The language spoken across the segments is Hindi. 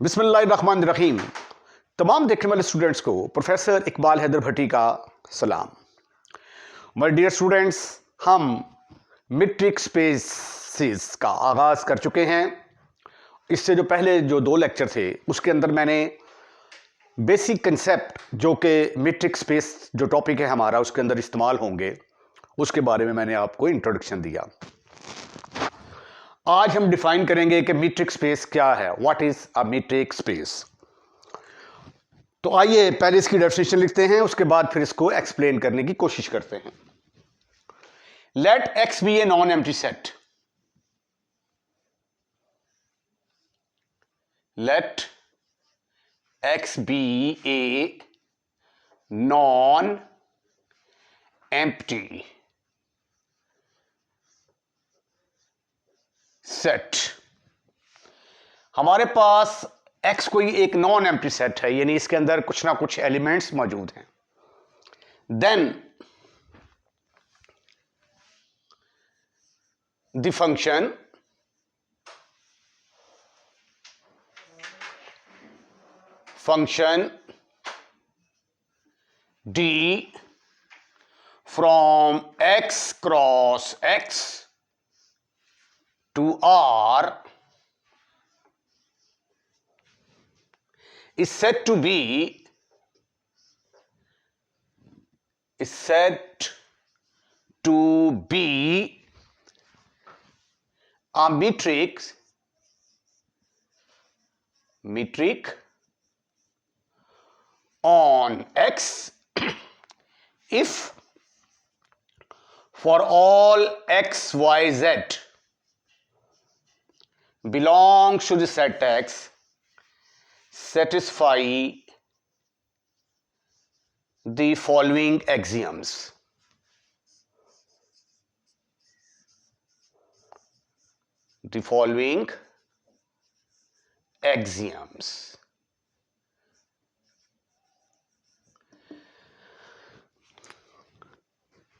बिस्मिल्लाहिर्रहमानिर्रहीम। तमाम देखने वाले स्टूडेंट्स को प्रोफेसर इकबाल हैदर भट्टी का सलाम। माय डियर स्टूडेंट्स, हम मीट्रिक स्पेसिस का आगाज़ कर चुके हैं। इससे जो पहले जो 2 लेक्चर थे उसके अंदर मैंने बेसिक कंसेप्ट जो कि मीट्रिक स्पेस जो टॉपिक है हमारा उसके अंदर इस्तेमाल होंगे उसके बारे में मैंने आपको इंट्रोडक्शन दिया। आज हम डिफाइन करेंगे कि मीट्रिक स्पेस क्या है, what is a metric space. तो आइए पहले इसकी डेफिनेशन लिखते हैं, उसके बाद फिर इसको एक्सप्लेन करने की कोशिश करते हैं। Let X be a non empty set. Let X be a non empty set. हमारे पास x कोई एक नॉन एम्प्टी सेट है, यानी इसके अंदर कुछ ना कुछ एलिमेंट्स मौजूद हैं। Then the function d from x cross x to R is said to be a metric on X if for all x, y, z belongs to the set X satisfy the following axioms. The following axioms.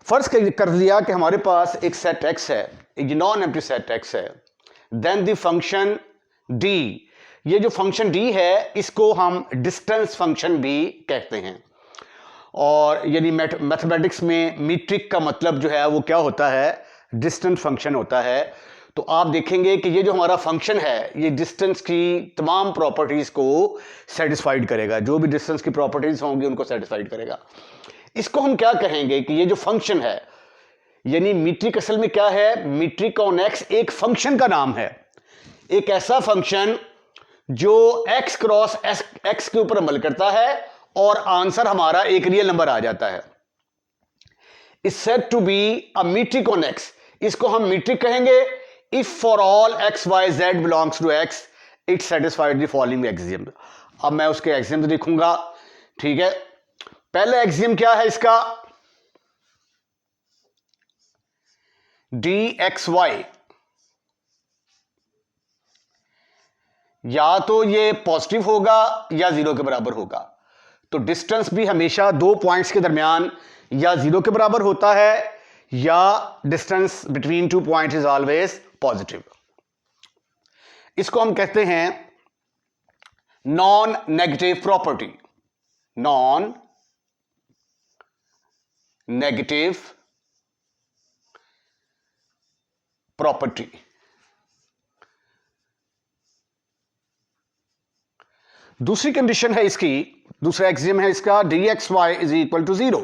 फर्ज कर लिया कि हमारे पास एक सेट x है, एक नॉन एम्प्टी सेट x है। देन द फंक्शन d, ये जो फंक्शन d है इसको हम डिस्टेंस फंक्शन भी कहते हैं। और यानी मैथमेटिक्स में मीट्रिक का मतलब जो है वो क्या होता है, डिस्टेंस फंक्शन होता है। तो आप देखेंगे कि ये जो हमारा फंक्शन है ये डिस्टेंस की तमाम प्रॉपर्टीज को सेटिस्फाइड करेगा, जो भी डिस्टेंस की प्रॉपर्टीज होंगी उनको सेटिस्फाइड करेगा। इसको हम क्या कहेंगे कि ये जो फंक्शन है, यानी मीट्रिक असल में क्या है, मीट्रिक ऑन एक्स एक फंक्शन का नाम है, एक ऐसा फंक्शन जो एक्स क्रॉस एक्स के ऊपर अमल करता है और आंसर हमारा एक रियल नंबर आ जाता है। Is said to be a metric on X. इसको हम मीट्रिक कहेंगे if for all X Y Z belongs to X it satisfied the following axiom. अब मैं उसके एक्सियम लिखूंगा, ठीक है। पहला एक्सियम क्या है इसका, डी एक्स वाई, या तो ये पॉजिटिव होगा या 0 के बराबर होगा। तो डिस्टेंस भी हमेशा 2 पॉइंट्स के दरमियान या 0 के बराबर होता है या distance between 2 points is always positive. इसको हम कहते हैं non negative property. Non negative property. दूसरी कंडीशन है इसकी, दूसरा एक्सियम है इसका, D X Y is equal to 0।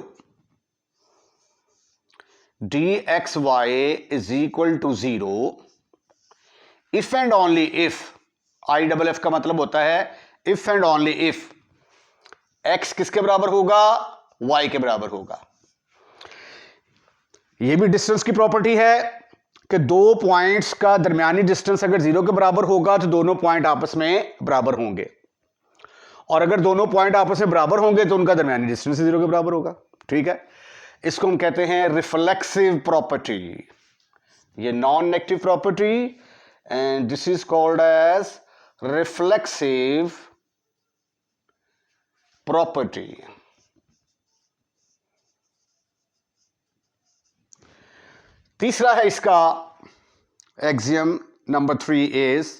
D X Y is equal to 0 if and only if, I double F का मतलब होता है if and only if X किसके बराबर होगा, वाई के बराबर होगा। यह भी डिस्टेंस की प्रॉपर्टी है कि 2 पॉइंट्स का दरमियानी डिस्टेंस अगर 0 के बराबर होगा तो दोनों पॉइंट आपस में बराबर होंगे, और अगर दोनों पॉइंट आपस में बराबर होंगे तो उनका दरमियानी डिस्टेंस 0 के बराबर होगा, ठीक है। इसको हम कहते हैं रिफ्लेक्सिव प्रॉपर्टी। ये non negative property and this is called as reflexive property. तीसरा है इसका axiom number 3 is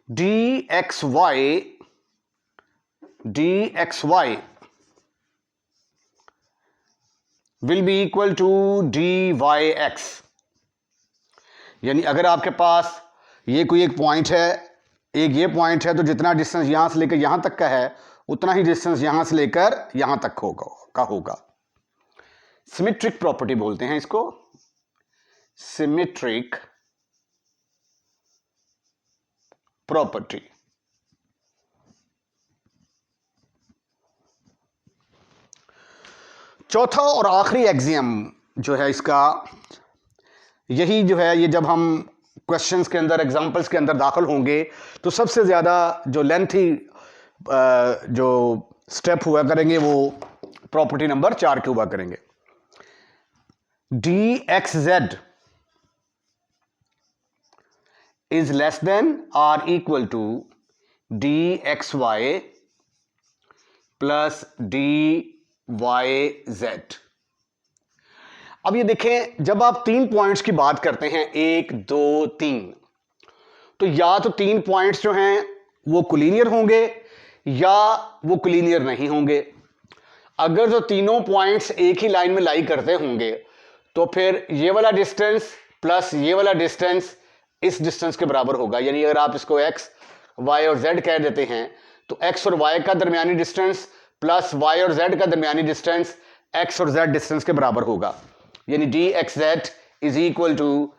dxy will be equal to dyx। यानी अगर आपके पास ये कोई एक पॉइंट है, एक ये पॉइंट है, तो जितना डिस्टेंस यहां से लेकर यहां तक का है उतना ही डिस्टेंस यहां से लेकर यहां तक होगा। सिमेट्रिक प्रॉपर्टी बोलते हैं इसको, सिमेट्रिक प्रॉपर्टी। चौथा और आखिरी एक्सियम जो है इसका, यही जो है ये जब हम क्वेश्चंस के अंदर, एग्जांपल्स के अंदर दाखिल होंगे तो सबसे ज़्यादा जो लेंथी जो स्टेप हुआ करेंगे वो प्रॉपर्टी नंबर 4 के हुआ करेंगे। dxz is less than or equal to dxy plus dyz। अब ये देखें, जब आप 3 पॉइंट्स की बात करते हैं, 1 2 3, तो या तो 3 पॉइंट्स जो हैं वो कोलिनियर होंगे या वो कोलिनियर नहीं होंगे। अगर जो तीनों पॉइंट्स एक ही लाइन में लाई करते होंगे तो फिर ये वाला डिस्टेंस प्लस ये वाला डिस्टेंस इस डिस्टेंस के बराबर होगा। यानी अगर आप इसको x, y और z कह देते हैं तो x और y का दरमियानी डिस्टेंस प्लस y और z का दरमियानी डिस्टेंस x और z डिस्टेंस के बराबर होगा। यानी dxz is equal to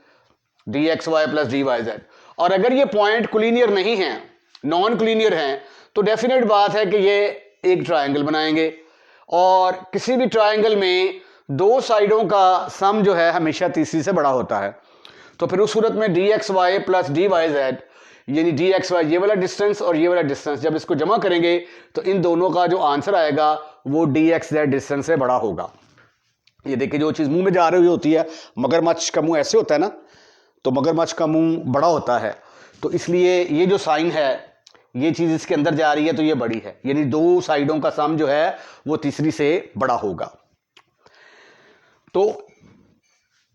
dxy plus dyz। और अगर ये पॉइंट कोलिनियर नहीं है, नॉन कोलिनियर हैं, तो डेफिनेट बात है कि ये एक ट्रायंगल बनाएंगे और किसी भी ट्रायंगल में 2 साइडों का सम जो है हमेशा तीसरी से बड़ा होता है। तो फिर उस सूरत में dxy प्लस dyz, यानी dxy ये वाला डिस्टेंस और ये वाला डिस्टेंस, जब इसको जमा करेंगे तो इन दोनों का जो आंसर आएगा वो dxz डिस्टेंस से बड़ा होगा। ये देखिए, जो चीज़ मुंह में जा रही होती है, मगरमच्छ का मुंह ऐसे होता है ना, तो मगरमच्छ का मुंह बड़ा होता है, तो इसलिए ये जो साइन है, ये चीज़ इसके अंदर जा रही है तो ये बड़ी है, यानी 2 साइडों का सम जो है वो तीसरी से बड़ा होगा। तो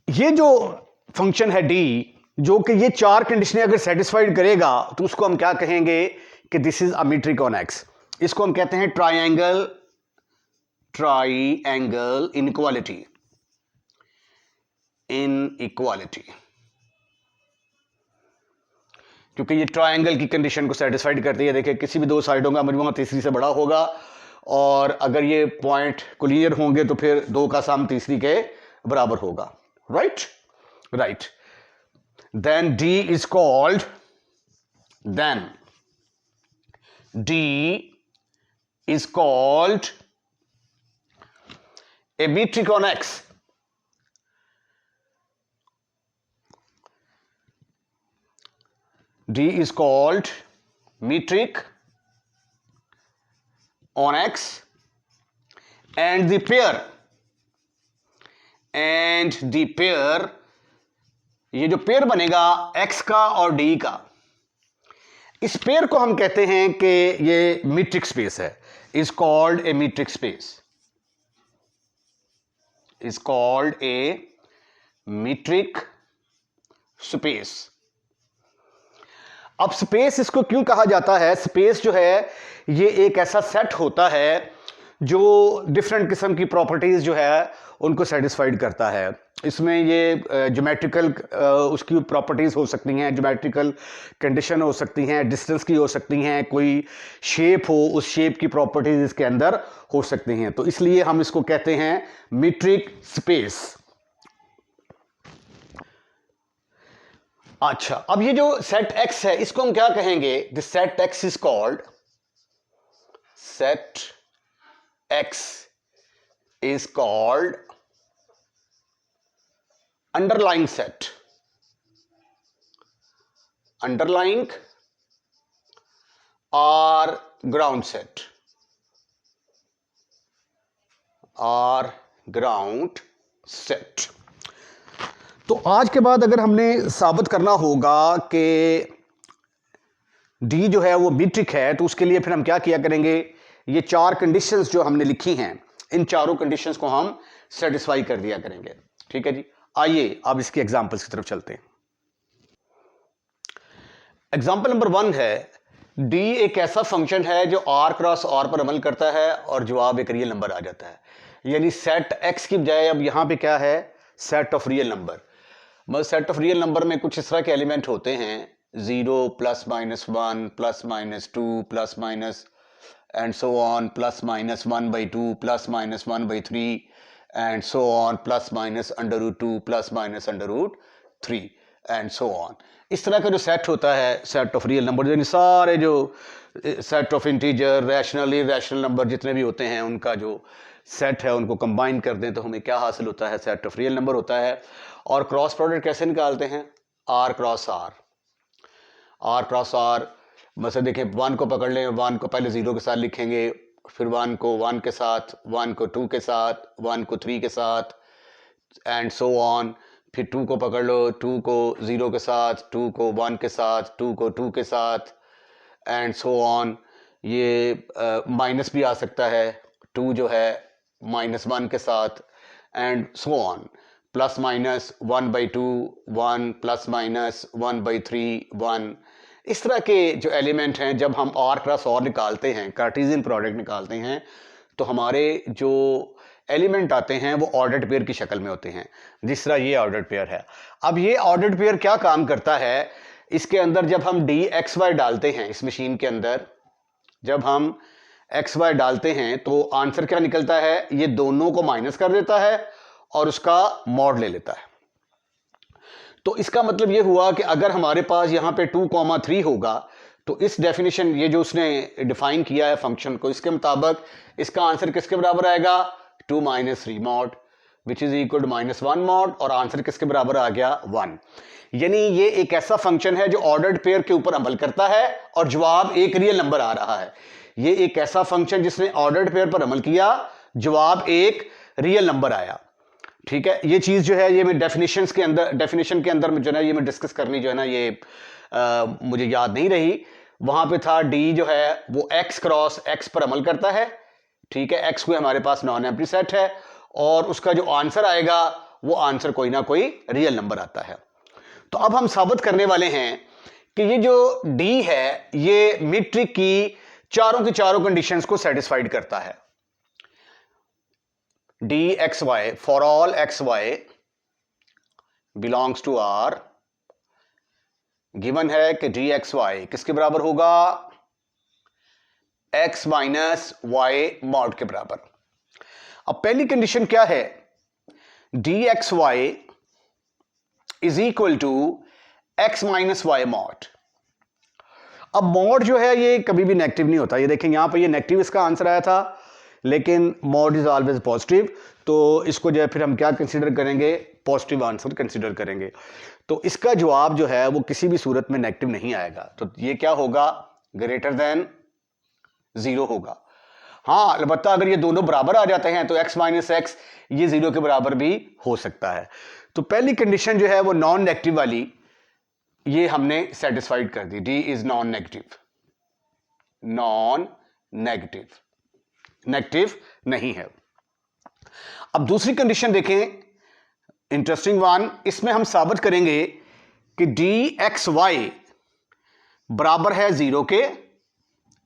ये जो फंक्शन है d, जो कि ये 4 कंडीशनें अगर सेटिस्फाइड करेगा तो उसको हम क्या कहेंगे कि this is a metric on x। इसको हम कहते हैं ट्राइंगल इनइक्वालिटी। क्योंकि ये ट्रायंगल की कंडीशन को सेटिस्फाइड करती है। देखिए, किसी भी 2 साइडों का मजमूआ तीसरी से बड़ा होगा और अगर ये पॉइंट कोलिनियर होंगे तो फिर 2 का सम तीसरी के बराबर होगा। Right. Then D is called a metric on x। D is called metric on x and the pair ये जो पेयर बनेगा x का और d का, इस पेयर को हम कहते हैं कि ये मीट्रिक स्पेस है। Is called a metric space. अब स्पेस इसको क्यों कहा जाता है? स्पेस जो है ये एक ऐसा सेट होता है जो डिफरेंट किस्म की प्रॉपर्टीज जो है उनको सेटिस्फाइड करता है। इसमें ये ज्योमेट्रिकल उसकी प्रॉपर्टीज हो सकती हैं, ज्योमेट्रिकल कंडीशन हो सकती हैं, डिस्टेंस की हो सकती हैं, कोई शेप हो उस शेप की प्रॉपर्टीज इसके अंदर हो सकती हैं। तो इसलिए हम इसको कहते हैं मीट्रिक स्पेस। अच्छा, अब ये जो सेट x है इसको हम क्या कहेंगे? This set x is called underlying set, or ground set। तो आज के बाद अगर हमने साबित करना होगा कि D जो है वो मीट्रिक है, तो उसके लिए फिर हम क्या किया करेंगे? ये 4 कंडीशंस जो हमने लिखी हैं, इन चारों कंडीशंस को हम सेटिस्फाई कर दिया करेंगे। ठीक है जी, आइए अब इसके एग्जांपल्स की तरफ चलते हैं। एग्जाम्पल नंबर 1 है, डी एक ऐसा फंक्शन है जो आर क्रॉस आर पर अमल करता है और जवाब एक रियल नंबर आ जाता है। यानी सेट एक्स की बजाय अब यहाँ पे क्या है, सेट ऑफ रियल नंबर। मतलब सेट ऑफ रियल नंबर में कुछ इस तरह के एलिमेंट होते हैं, 0 plus minus 1 plus minus 2 plus minus and so on plus minus 1/2 plus minus 1/3 and so on plus minus √2 plus minus √3 and so on. इस तरह का जो सेट होता है, सेट ऑफ रियल नंबर, यानी सारे जो set of integer, rational, irrational number जितने भी होते हैं उनका जो सेट है उनको कंबाइन कर दें तो हमें क्या हासिल होता है, सेट ऑफ रियल नंबर होता है। और क्रॉस प्रोडक्ट कैसे निकालते हैं, R cross R, R cross R. मतलब देखें 1 को पकड़ लें, 1 को पहले 0 के साथ लिखेंगे, फिर 1 को 1 के साथ, 1 को 2 के साथ, 1 को 3 के साथ एंड सो ऑन। फिर 2 को पकड़ लो, 2 को 0 के साथ, 2 को 1 के साथ, 2 को 2 के साथ एंड सो ऑन। ये माइनस भी आ सकता है, 2 जो है -1 के साथ and so on, plus minus 1/2 1 plus minus 1/3 1। इस तरह के जो एलिमेंट हैं, जब हम आर क्रॉस आर निकालते हैं, कार्टेशियन प्रोडक्ट निकालते हैं, तो हमारे जो एलिमेंट आते हैं वो ऑर्डर्ड पेयर की शक्ल में होते हैं, जिस तरह ये ऑर्डर्ड पेयर है। अब ये ऑर्डर्ड पेयर क्या काम करता है, इसके अंदर जब हम dxy डालते हैं, इस मशीन के अंदर जब हम xy डालते हैं तो आंसर क्या निकलता है, ये दोनों को माइनस कर देता है और उसका मॉड ले लेता है। तो इसका मतलब ये हुआ कि अगर हमारे पास यहाँ पे 2,3 होगा तो इस डेफिनेशन, ये जो उसने डिफाइन किया है फंक्शन को, इसके मुताबिक इसका आंसर किसके बराबर आएगा, 2 - 3 mod which is equal to -1 mod, और आंसर किसके बराबर आ गया, 1। यानी ये एक ऐसा फंक्शन है जो ऑर्डर्ड पेयर के ऊपर अमल करता है और जवाब एक रियल नंबर आ रहा है। ये एक ऐसा फंक्शन जिसने ऑर्डर्ड पेयर पर अमल किया, जवाब एक रियल नंबर आया। ठीक है, ये चीज जो है ये मैं डेफिनेशन के अंदर में जो है ये मैं डिस्कस करनी जो है ना, ये मुझे याद नहीं रही। वहां पे था डी जो है वो एक्स क्रॉस एक्स पर अमल करता है। ठीक है, एक्स को हमारे पास नॉन एम्प्टी सेट है और उसका जो आंसर आएगा वो आंसर कोई ना कोई रियल नंबर आता है। तो अब हम साबित करने वाले हैं कि ये जो डी है ये मीट्रिक की चारों कंडीशंस को सेटिस्फाइड करता है। D X Y for all X Y belongs to R, given है कि डी एक्स वाई किसके बराबर होगा, x माइनस वाई मॉड के बराबर। अब पहली कंडीशन क्या है, D X Y is equal to x minus Y mod. अब मॉड जो है ये कभी भी नेगेटिव नहीं होता, ये देखें यहां पर ये नेगेटिव इसका आंसर आया था, लेकिन मॉड इज ऑलवेज पॉजिटिव, तो इसको जो है फिर हम क्या कंसीडर करेंगे, पॉजिटिव आंसर कंसीडर करेंगे। तो इसका जवाब जो है वो किसी भी सूरत में नेगेटिव नहीं आएगा, तो ये क्या होगा, ग्रेटर देन 0 होगा। हाँ, अलबत्ता अगर ये दोनों बराबर आ जाते हैं तो x माइनस एक्स ये 0 के बराबर भी हो सकता है। तो पहली कंडीशन जो है वो नॉन नेगेटिव वाली ये हमने सेटिस्फाइड कर दी, d is non negative, non negative, negative नहीं है। अब दूसरी कंडीशन देखें, इंटरेस्टिंग वन, इसमें हम साबित करेंगे कि डी एक्स वाई बराबर है 0 के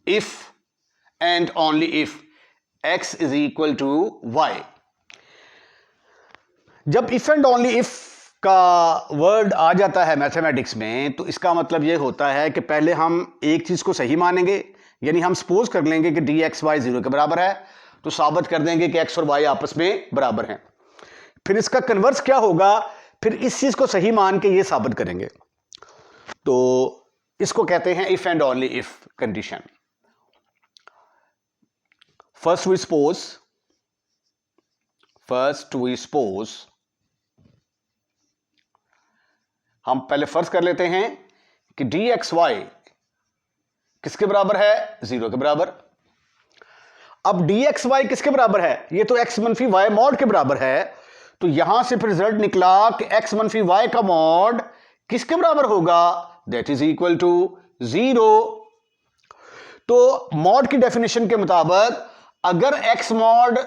if and only if x is equal to y। जब इफ एंड ओनली इफ का वर्ड आ जाता है मैथमेटिक्स में तो इसका मतलब यह होता है कि पहले हम एक चीज को सही मानेंगे, यानी हम सपोज कर लेंगे कि डी एक्स वाई 0 के बराबर है, तो साबित कर देंगे कि x और y आपस में बराबर हैं। फिर इसका कन्वर्स क्या होगा, फिर इस चीज को सही मान के ये साबित करेंगे, तो इसको कहते हैं if and only if condition. First we suppose, हम पहले फर्ज कर लेते हैं कि डी एक्स वाई किसके बराबर है, 0 के बराबर। अब डी एक्स वाई किसके बराबर है, ये तो x मनफी वाई मॉड के बराबर है, तो यहां से फिर रिजल्ट निकला कि x मनफी वाई का मॉड किसके बराबर होगा, दैट इज इक्वल टू 0। तो मॉड की डेफिनेशन के मुताबिक अगर x मॉड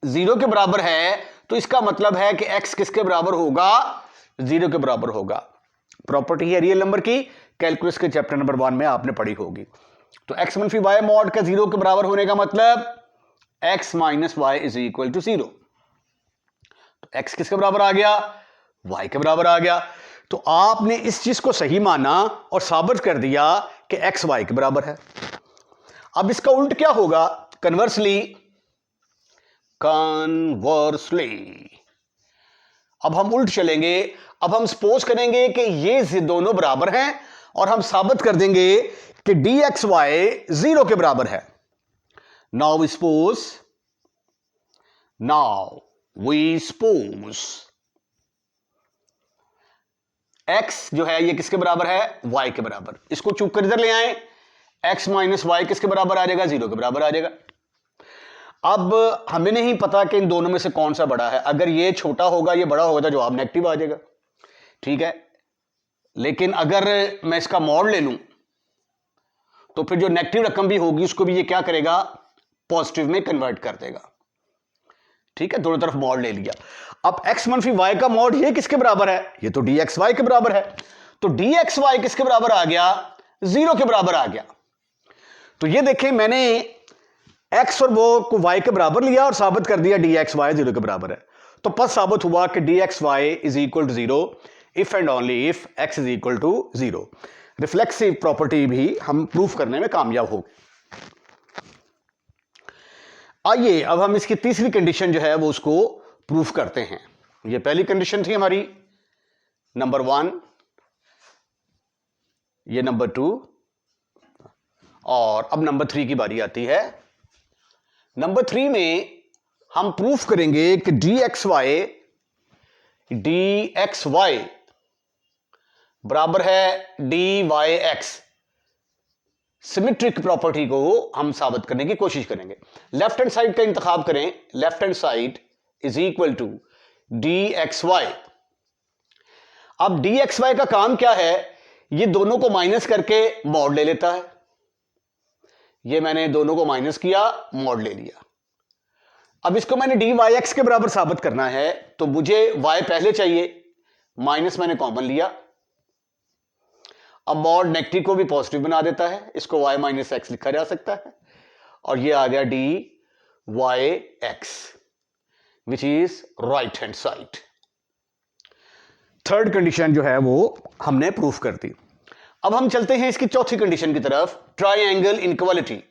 0 के बराबर है तो इसका मतलब है कि x किसके बराबर होगा, 0 के बराबर होगा। प्रॉपर्टी है रियल नंबर की, कैलकुलस के चैप्टर नंबर 1 में आपने पढ़ी होगी। तो x मनफी वाई मॉड का 0 के बराबर होने का मतलब x minus Y is equal to 0। तो x किसके बराबर आ गया? y के बराबर आ गया। तो आपने इस चीज को सही माना और साबित कर दिया कि x y के बराबर है। अब इसका उल्ट क्या होगा? कन्वर्सली अब हम उल्ट चलेंगे। अब हम सपोज करेंगे कि ये दोनों बराबर हैं और हम साबित कर देंगे कि dxy 0 के बराबर है। नाउ वी सपोज x जो है ये किसके बराबर है? y के बराबर। इसको चुप कर इधर ले आए, x माइनस वाई किसके बराबर आ जाएगा? 0 के बराबर आ जाएगा। अब हमें नहीं पता कि इन दोनों में से कौन सा बड़ा है। अगर ये छोटा होगा ये बड़ा होगा तो जवाब नेगेटिव आ जाएगा, ठीक है। लेकिन अगर मैं इसका मॉड ले लूं तो फिर जो नेगेटिव रकम भी होगी उसको भी ये क्या करेगा? पॉजिटिव में कन्वर्ट कर देगा, ठीक है। दोनों तरफ मॉड ले लिया। अब x मनफी y का मॉड ये किसके बराबर है? ये तो dxy के बराबर है। तो dxy किसके बराबर आ गया? 0 के बराबर आ गया। तो ये देखें, मैंने x और वो को y के बराबर लिया और साबित कर दिया dxy 0 के बराबर है। तो पद साबित हुआ कि dxy is equal to 0 if and only if x is equal to 0। Reflexive property भी हम प्रूफ करने में कामयाब हो गए। आइए अब हम इसकी तीसरी कंडीशन जो है वो उसको प्रूफ करते हैं। ये पहली कंडीशन थी हमारी, नंबर 1, ये नंबर 2, और अब नंबर 3 की बारी आती है। नंबर 3 में हम प्रूफ करेंगे कि dxy बराबर है dyx। सिमेट्रिक प्रॉपर्टी को हम साबित करने की कोशिश करेंगे। लेफ्ट हैंड साइड का इंतखाब करें, left hand side is equal to dxy। अब dxy का काम क्या है? ये दोनों को माइनस करके मॉड ले लेता है। ये मैंने दोनों को माइनस किया, मॉड ले लिया। अब इसको मैंने dyx के बराबर साबित करना है तो मुझे y पहले चाहिए, माइनस मैंने कॉमन लिया। अब मॉड नेगेटिव को भी पॉजिटिव बना देता है, इसको y माइनस एक्स लिखा जा सकता है और ये आ गया dyx which is right hand side. Third condition जो है वो हमने प्रूफ कर दी। अब हम चलते हैं इसकी चौथी कंडीशन की तरफ, ट्राइंगल इनइक्वालिटी।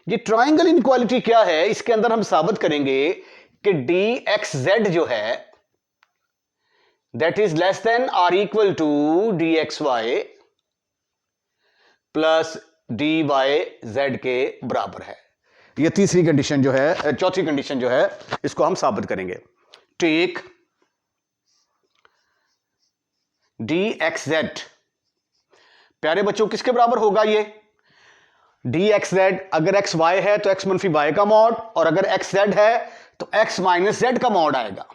ये ट्राइंगल इनइक्वालिटी क्या है? इसके अंदर हम साबित करेंगे कि dxz जो है that is less than or equal to dxy plus dyz के बराबर है। ये तीसरी कंडीशन जो है, चौथी कंडीशन जो है, इसको हम साबित करेंगे। टेक dxz, प्यारे बच्चों किसके बराबर होगा? ये dxz अगर xy है तो x मनफी y का मॉड, और अगर xz है तो x माइनस z का मॉड आएगा।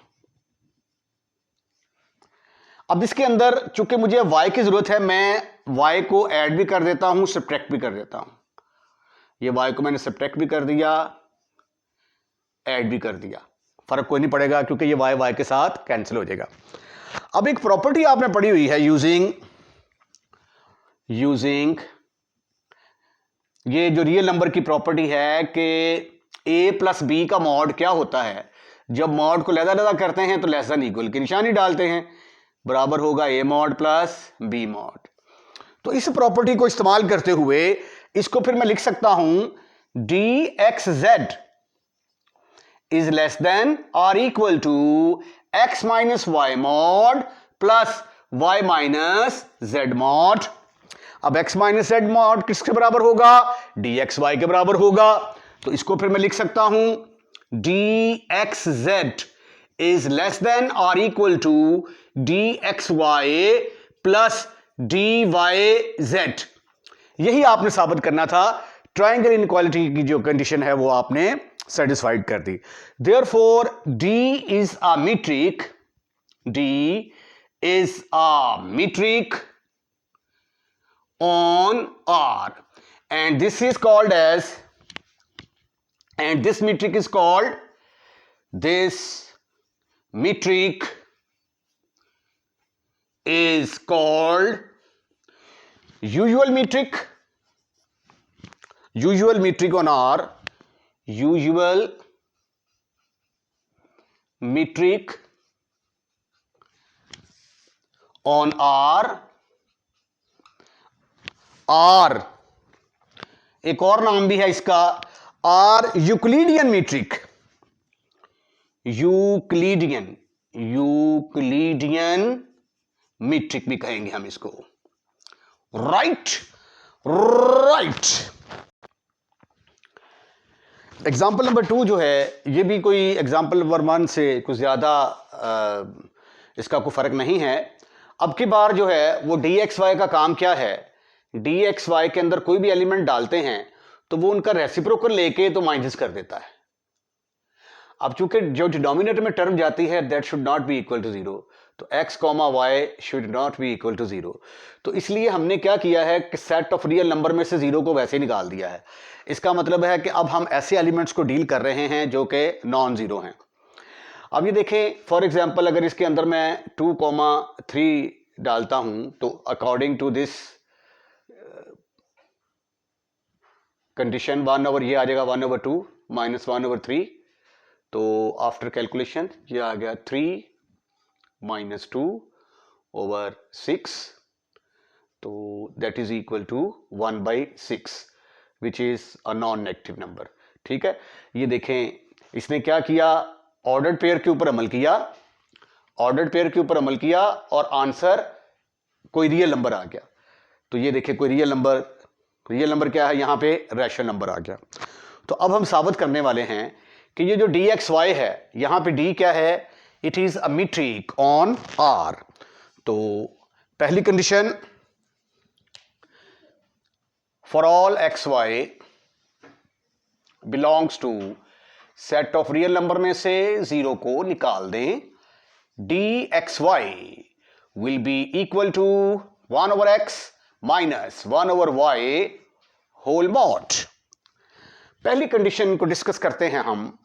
अब इसके अंदर चूंकि मुझे y की जरूरत है, मैं y को ऐड भी कर देता हूं, सब्ट्रैक्ट भी कर देता हूं। ये y को मैंने सब्ट्रैक्ट भी कर दिया, ऐड भी कर दिया, फर्क कोई नहीं पड़ेगा क्योंकि ये y के साथ कैंसिल हो जाएगा। अब एक प्रॉपर्टी आपने पढ़ी हुई है यूजिंग ये जो रियल नंबर की प्रॉपर्टी है कि a प्लस बी का मॉड क्या होता है? जब मॉड को लहदा करते हैं तो लेस देन इक्वल की निशानी डालते हैं, बराबर होगा a mod plus b mod. तो इस प्रॉपर्टी को इस्तेमाल करते हुए इसको फिर मैं लिख सकता हूं dxz is less than or equal to x minus Y mod plus y minus z mod. अब x माइनस z मॉड किसके बराबर होगा? dxy के बराबर होगा। तो इसको फिर मैं लिख सकता हूं dxz is less than or equal to dxy plus dyz। यही आपने साबित करना था। ट्राइंगल इनइक्वालिटी की जो कंडीशन है वो आपने सेटिस्फाइड कर दी। Therefore d is a metric, d is a metric on R, and this is called as, and this metric is called, this metric is called usual metric. Usual metric on R, usual metric on R. R एक और नाम भी है इसका, R Euclidean metric, Euclidean metric भी कहेंगे हम इसको। राइट। एग्जाम्पल नंबर 2 जो है, ये भी कोई एग्जाम्पल नंबर 1 से कुछ ज़्यादा इसका कोई फ़र्क नहीं है। अब की बार जो है वो dxy का काम क्या है, dxy के अंदर कोई भी एलिमेंट डालते हैं तो वो उनका रेसिप्रोकल लेके तो माइनस कर देता है। अब चूंकि जो डिनोमिनेटर में टर्म जाती है that should not be equal to 0, तो x, y should not be equal to 0। तो इसलिए हमने क्या किया है कि सेट ऑफ रियल नंबर में से 0 को वैसे ही निकाल दिया है। इसका मतलब है कि अब हम ऐसे एलिमेंट्स को डील कर रहे हैं जो कि नॉन जीरो हैं। अब ये देखें, फॉर एग्जांपल अगर इसके अंदर मैं 2,3 डालता हूं तो अकॉर्डिंग टू दिस कंडीशन 1/, ये आ जाएगा 1/2 माइनस 1/3। तो आफ्टर कैलकुलेशन ये आ गया 3 - 2/6, तो that is equal to 1/6 which is a non negative number. ठीक है, ये देखें इसने क्या किया, ऑर्डर्ड पेयर के ऊपर अमल किया, और आंसर कोई रियल नंबर आ गया। तो ये देखिए कोई रियल नंबर क्या है, यहां पे रैशनल नंबर आ गया। तो अब हम साबित करने वाले हैं कि ये जो dxy है, यहां पे d क्या है, it is a metric on R। तो पहली condition, for all xy belongs to set of real number में से 0 को निकाल दें, dxy will be equal to 1/x minus 1/y whole mod. पहली कंडीशन को डिस्कस करते हैं हम।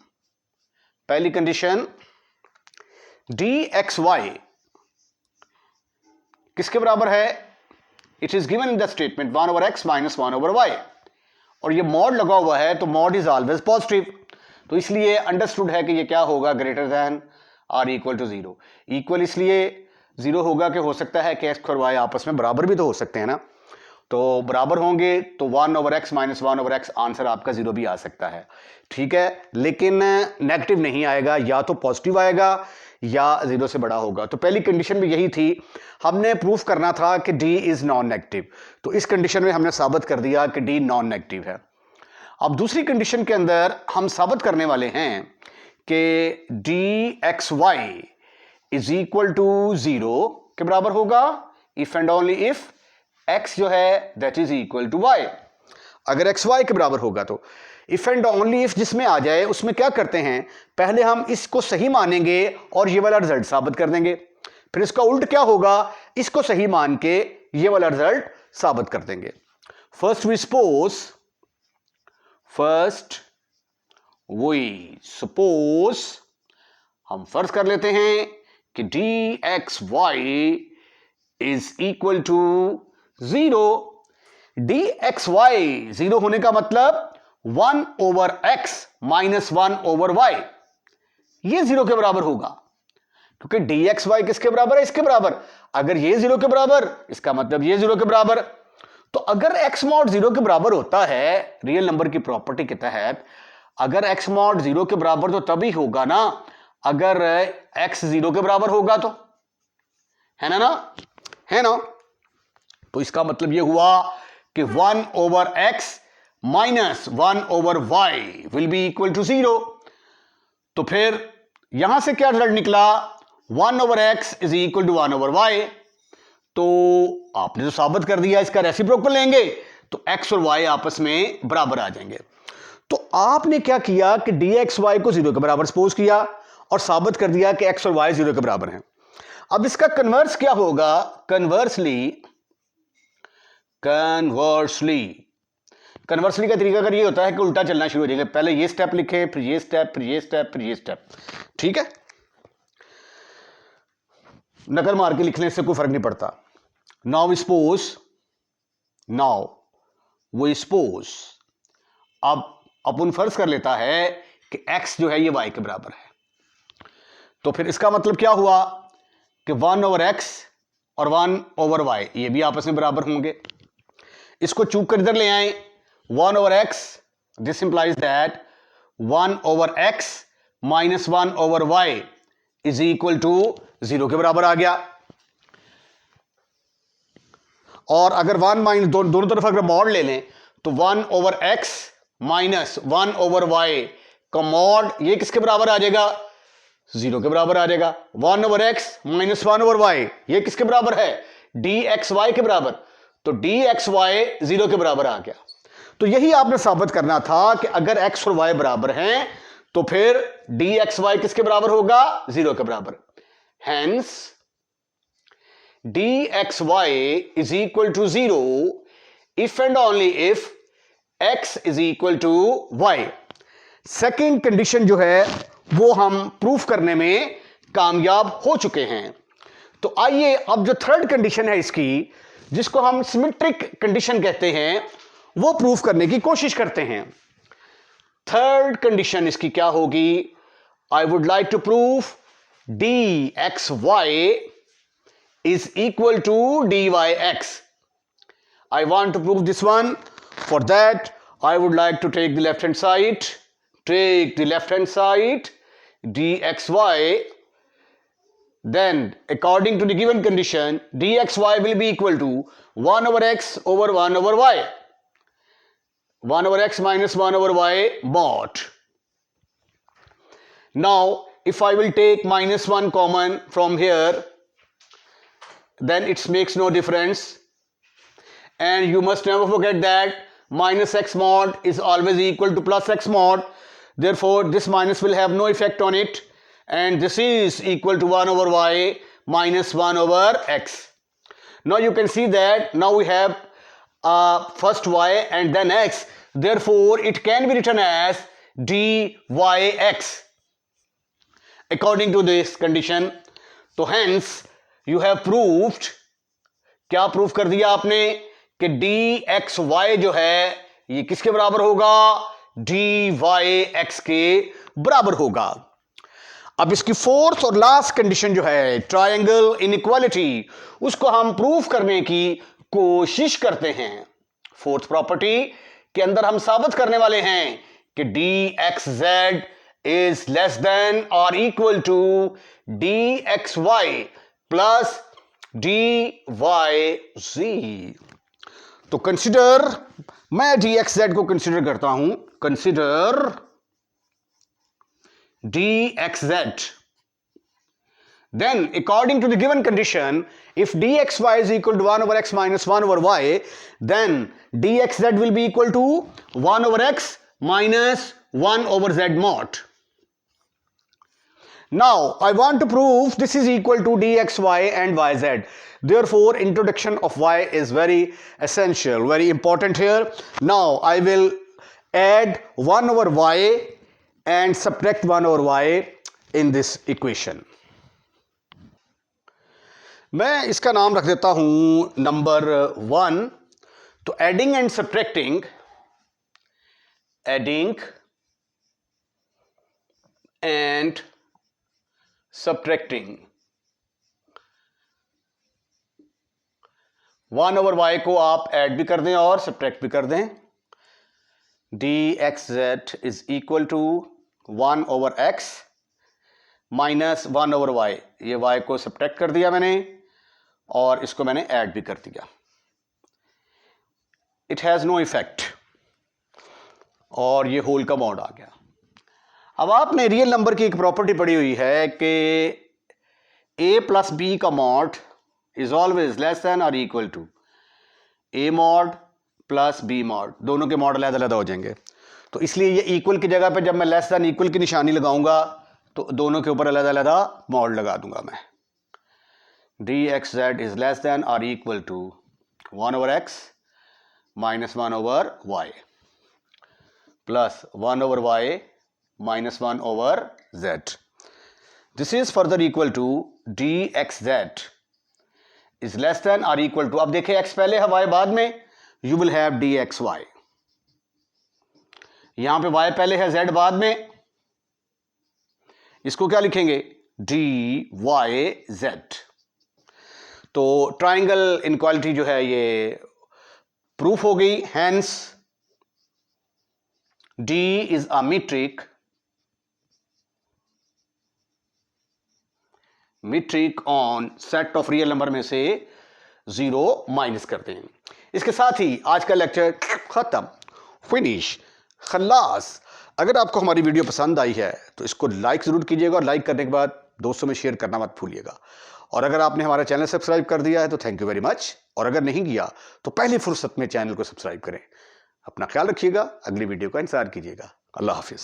पहली कंडीशन, dxy किसके बराबर है, it is given in the statement 1/x minus 1/y, और ये मॉड लगा हुआ है तो मॉड इज ऑलवेज पॉजिटिव, तो इसलिए अंडरस्टूड है कि ये क्या होगा, greater than or equal to 0। Equal इसलिए 0 होगा कि हो सकता है कि x और y आपस में बराबर भी तो हो सकते हैं ना, तो बराबर होंगे तो 1/x माइनस 1/x आंसर आपका 0 भी आ सकता है। ठीक है, लेकिन नेगेटिव नहीं आएगा, या तो पॉजिटिव आएगा या 0 से बड़ा होगा। तो पहली कंडीशन भी यही थी, हमने प्रूफ करना था कि d इज नॉन नेगेटिव, तो इस कंडीशन में हमने साबित कर दिया कि d नॉन नेगेटिव है। अब दूसरी कंडीशन के अंदर हम साबित करने वाले हैं कि dxy इज इक्वल टू 0 के बराबर होगा if and only if x जो है that is equal to y। अगर x y के बराबर होगा तो इफ एंड ओनली इफ जिसमें आ जाए उसमें क्या करते हैं, पहले हम इसको सही मानेंगे और ये वाला रिजल्ट साबित कर देंगे, फिर इसका उल्ट क्या होगा, इसको सही मान के ये वाला रिजल्ट साबित कर देंगे। फर्स्ट वी सपोज हम फर्ज कर लेते हैं कि dxy is equal to 0। dxy 0 होने का मतलब 1/x माइनस 1/y, ये 0 के बराबर होगा, क्योंकि dxy किसके बराबर है, इसके बराबर। अगर ये 0 के बराबर, इसका मतलब ये 0 के बराबर। तो अगर x मॉड 0 के बराबर होता है, रियल नंबर की प्रॉपर्टी के तहत, अगर x मॉड 0 के बराबर तो तभी होगा ना अगर x 0 के बराबर होगा, तो है ना। तो इसका मतलब ये हुआ कि 1/x minus 1/y will be equal to 0। तो फिर यहां से क्या रिजल्ट निकला, 1/x is equal to 1/y। तो आपने तो साबित कर दिया, इसका रेसिप्रोकल लेंगे तो x और y आपस में बराबर आ जाएंगे। तो आपने क्या किया कि dxy को 0 के बराबर सपोज किया और साबित कर दिया कि x और y 0 के बराबर हैं। अब इसका कन्वर्स क्या होगा, कन्वर्सली का तरीका अगर ये होता है कि उल्टा चलना शुरू हो जाएगा, पहले ये स्टेप लिखे, फिर ये स्टेप, फिर ये स्टेप, फिर ये स्टेप। ठीक है, नकल मार के लिखने से कोई फर्क नहीं पड़ता। नाउ सपोज अब अपन फर्ज कर लेता है कि x जो है ये y के बराबर है, तो फिर इसका मतलब क्या हुआ कि 1/x और 1/y ये भी आपस में बराबर होंगे। इसको चूक कर इधर ले आए, 1/x, this implies that 1/x minus 1/y is equal to 0 के बराबर आ गया। और अगर 1 माइनस दोनों तरफ अगर मॉड ले लें तो 1/x माइनस 1/y का मॉड ये किसके बराबर आ जाएगा? 0 के बराबर आ जाएगा। 1/x माइनस 1/y ये किसके बराबर है? dxy के बराबर। तो dxy 0 के बराबर आ गया। तो यही आपने साबित करना था कि अगर x और y बराबर हैं तो फिर dxy किसके बराबर होगा? 0 के बराबर। Hence dxy is equal to 0 if and only if x is equal to y। Second condition जो है वो हम प्रूफ करने में कामयाब हो चुके हैं। तो आइए अब जो थर्ड कंडीशन है इसकी, जिसको हम सिमेट्रिक कंडीशन कहते हैं, वो प्रूफ करने की कोशिश करते हैं। थर्ड कंडीशन इसकी क्या होगी? I would like to proof dxy is equal to dyx। I want to prove this one. For that I would like to take the left hand side, dxy, then according to the given condition dxy will be equal to 1/x over 1/y, 1/x minus 1/y mod. Now if I will take minus 1 common from here, then it makes no difference, and you must never forget that minus x mod is always equal to plus x mod. Therefore this minus will have no effect on it, and this is equal to 1/y minus 1/x. Now you can see that now we have first y and then x, therefore it can be written as dyx according to this condition. तो hence you have proved, क्या प्रूफ कर दिया आपने कि dxy जो है ये किसके बराबर होगा? dyx के बराबर होगा। अब इसकी फोर्थ और लास्ट कंडीशन जो है ट्रायंगल इनइक्वालिटी, उसको हम प्रूफ करने की कोशिश करते हैं। फोर्थ प्रॉपर्टी के अंदर हम साबित करने वाले हैं कि dxz is less than or equal to dxy plus dyz। तो कंसिडर, मैं dxz को कंसिडर करता हूं, consider dxz, then according to the given condition if dxy is equal to 1/x minus 1/y, then dxz will be equal to 1/x minus 1/z mod. Now I want to prove this is equal to dxy and yz. Therefore introduction of y is very essential, very important here. Now I will add 1/y and subtract 1/y in this equation. मैं इसका नाम रख देता हूं नंबर 1। तो adding and subtracting, adding and subtracting 1/y को आप ऐड भी कर दें और सब्ट्रैक्ट भी कर दें। dxz is equal to 1/x minus 1/y, ये y को सब्ट्रैक्ट कर दिया मैंने और इसको मैंने ऐड भी कर दिया। इट हैज़ नो इफेक्ट और ये होल का मॉड आ गया। अब आपने रियल नंबर की एक प्रॉपर्टी पढ़ी हुई है कि a प्लस b का mod is always less than और equal to a mod plus b mod, दोनों के मॉड अलग-अलग हो जाएंगे। तो इसलिए ये इक्वल की जगह पे जब मैं लेस देन इक्वल की निशानी लगाऊंगा तो दोनों के ऊपर अलग-अलग मॉड लगा दूंगा मैं। dxz इज लेस देन और equal to 1/x minus 1/y plus 1/y minus 1/z. This is further equal to D X Z is less than or equal to, अब देखें एक्स पहले है वाई बाद में, you will have D X Y. यहां पे वाई पहले है जेड बाद में, इसको क्या लिखेंगे, डी वाई जेड। तो ट्राइंगल इनक्वालिटी जो है ये प्रूफ हो गई। Hence D is a metric on set of real number में से 0 माइनस करते हैं। इसके साथ ही आज का लेक्चर खत्म, फिनिश, खल्लास। अगर आपको हमारी वीडियो पसंद आई है तो इसको लाइक जरूर कीजिएगा और लाइक करने के बाद दोस्तों में शेयर करना मत भूलिएगा। और अगर आपने हमारा चैनल सब्सक्राइब कर दिया है तो थैंक यू वेरी मच, और अगर नहीं किया तो पहली फुर्सत में चैनल को सब्सक्राइब करें। अपना ख्याल रखिएगा, अगली वीडियो का इंतजार कीजिएगा। अल्लाह हाफिज।